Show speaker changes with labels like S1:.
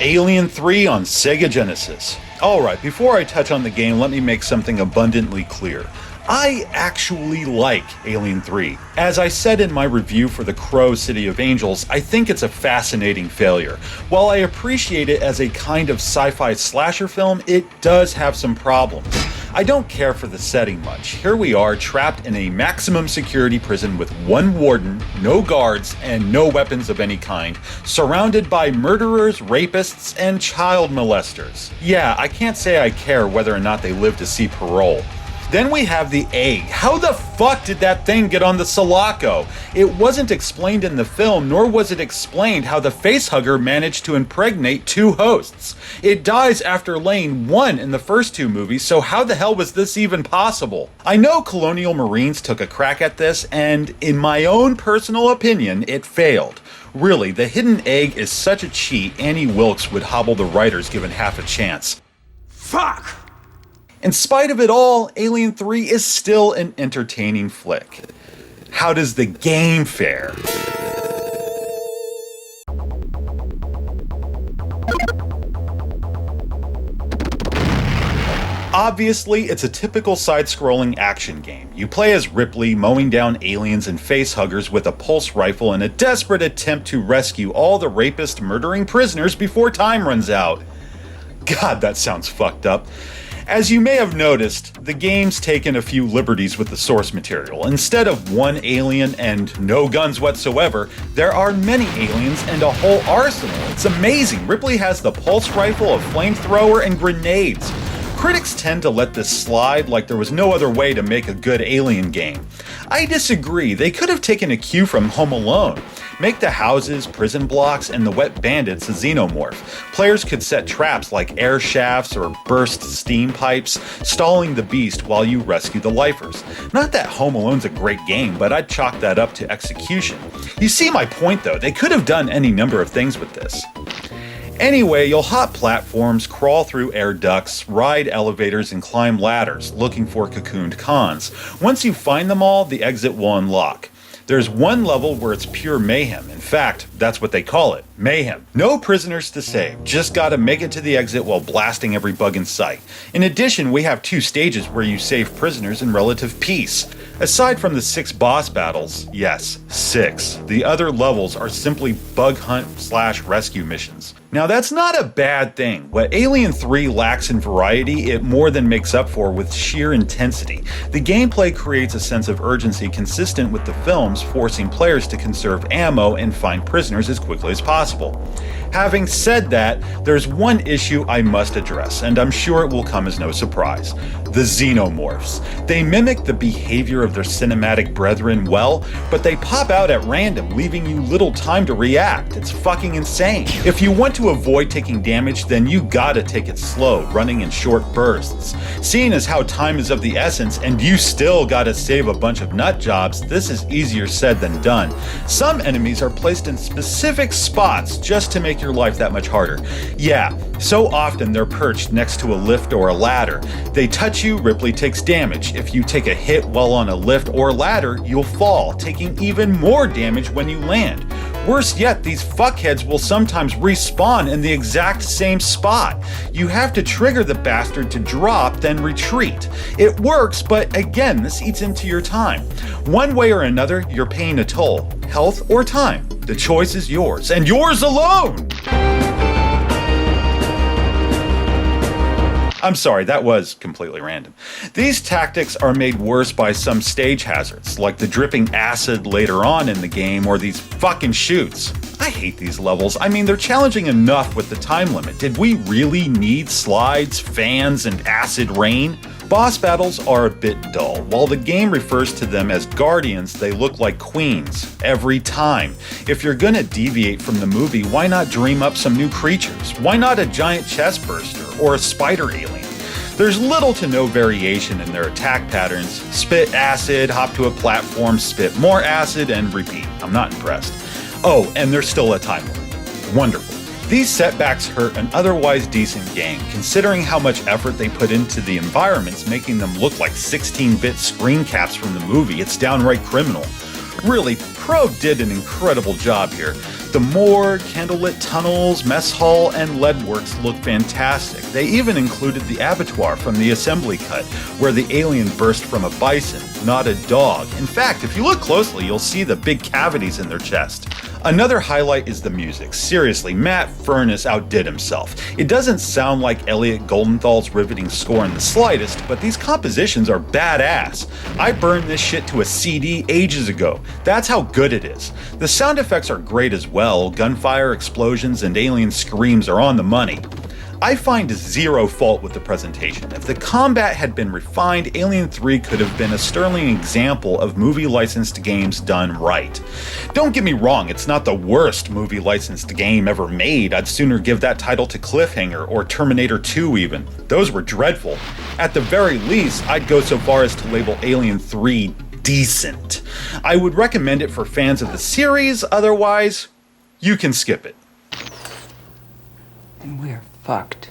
S1: Alien 3 on Sega Genesis. Alright, before I touch on the game, let me make something abundantly clear. I actually like Alien 3. As I said in my review for The Crow City of Angels, I think it's a fascinating failure. While I appreciate it as a kind of sci-fi slasher film, it does have some problems. I don't care for the setting much. Here we are, trapped in a maximum security prison with one warden, no guards, and no weapons of any kind, surrounded by murderers, rapists, and child molesters. Yeah, I can't say I care whether or not they live to see parole. Then we have the egg. How the fuck did that thing get on the Sulaco? It wasn't explained in the film, nor was it explained how the facehugger managed to impregnate two hosts. It dies after laying one in the first two movies, so how the hell was this even possible? I know Colonial Marines took a crack at this, and in my own personal opinion, it failed. Really, the hidden egg is such a cheat, Annie Wilkes would hobble the writers given half a chance.
S2: Fuck!
S1: In spite of it all, Alien 3 is still an entertaining flick. How does the game fare? Obviously, it's a typical side-scrolling action game. You play as Ripley, mowing down aliens and facehuggers with a pulse rifle in a desperate attempt to rescue all the rapist murdering prisoners before time runs out. God, that sounds fucked up. As you may have noticed, the game's taken a few liberties with the source material. Instead of one alien and no guns whatsoever, there are many aliens and a whole arsenal. It's amazing. Ripley has the pulse rifle, a flamethrower, and grenades. Critics tend to let this slide like there was no other way to make a good Alien game. I disagree. They could have taken a cue from Home Alone. Make the houses, prison blocks, and the wet bandits a xenomorph. Players could set traps like air shafts or burst steam pipes, stalling the beast while you rescue the lifers. Not that Home Alone's a great game, but I'd chalk that up to execution. You see my point though, they could have done any number of things with this. Anyway, you'll hop platforms, crawl through air ducts, ride elevators, and climb ladders, looking for cocooned cons. Once you find them all, the exit will unlock. There's one level where it's pure mayhem. In fact, that's what they call it, mayhem. No prisoners to save, just gotta make it to the exit while blasting every bug in sight. In addition, we have 2 stages where you save prisoners in relative peace. Aside from the 6 boss battles, yes, 6, the other levels are simply bug hunt/rescue missions. Now that's not a bad thing. What Alien 3 lacks in variety, it more than makes up for with sheer intensity. The gameplay creates a sense of urgency consistent with the films, forcing players to conserve ammo and find prisoners as quickly as possible. Having said that, there's one issue I must address, and I'm sure it will come as no surprise. The xenomorphs. They mimic the behavior of their cinematic brethren well, but they pop out at random, leaving you little time to react. It's fucking insane. If you want to avoid taking damage, then you gotta take it slow, running in short bursts. Seeing as how time is of the essence and you still gotta save a bunch of nut jobs, this is easier said than done. Some enemies are placed in specific spots just to make your life that much harder. Yeah, so often they're perched next to a lift or a ladder. They touch you, Ripley takes damage. If you take a hit while on a lift or ladder, you'll fall, taking even more damage when you land. Worse yet, these fuckheads will sometimes respawn in the exact same spot. You have to trigger the bastard to drop, then retreat. It works, but again, this eats into your time. One way or another, you're paying a toll. Health or time. The choice is yours, and yours alone! I'm sorry, that was completely random. These tactics are made worse by some stage hazards, like the dripping acid later on in the game or these fucking chutes. I hate these levels. I mean, they're challenging enough with the time limit. Did we really need slides, fans, and acid rain? Boss battles are a bit dull. While the game refers to them as guardians, they look like queens every time. If you're gonna deviate from the movie, why not dream up some new creatures? Why not a giant chest burster or a spider alien? There's little to no variation in their attack patterns. Spit acid, hop to a platform, spit more acid, and repeat. I'm not impressed. Oh, and there's still a time limit. Wonderful. These setbacks hurt an otherwise decent game, considering how much effort they put into the environments, making them look like 16-bit screen caps from the movie. It's downright criminal. Really, Pro did an incredible job here. The morgue, candlelit tunnels, mess hall, and lead works look fantastic. They even included the abattoir from the assembly cut, where the alien burst from a bison, not a dog. In fact, if you look closely, you'll see the big cavities in their chest. Another highlight is the music. Seriously, Matt Furness outdid himself. It doesn't sound like Elliot Goldenthal's riveting score in the slightest, but these compositions are badass. I burned this shit to a CD ages ago. That's how good it is. The sound effects are great as well. Gunfire, explosions, and alien screams are on the money. I find zero fault with the presentation. If the combat had been refined, Alien 3 could have been a sterling example of movie licensed games done right. Don't get me wrong, it's not the worst movie licensed game ever made. I'd sooner give that title to Cliffhanger or Terminator 2 even. Those were dreadful. At the very least, I'd go so far as to label Alien 3 decent. I would recommend it for fans of the series, otherwise, you can skip it.
S2: And we're fucked.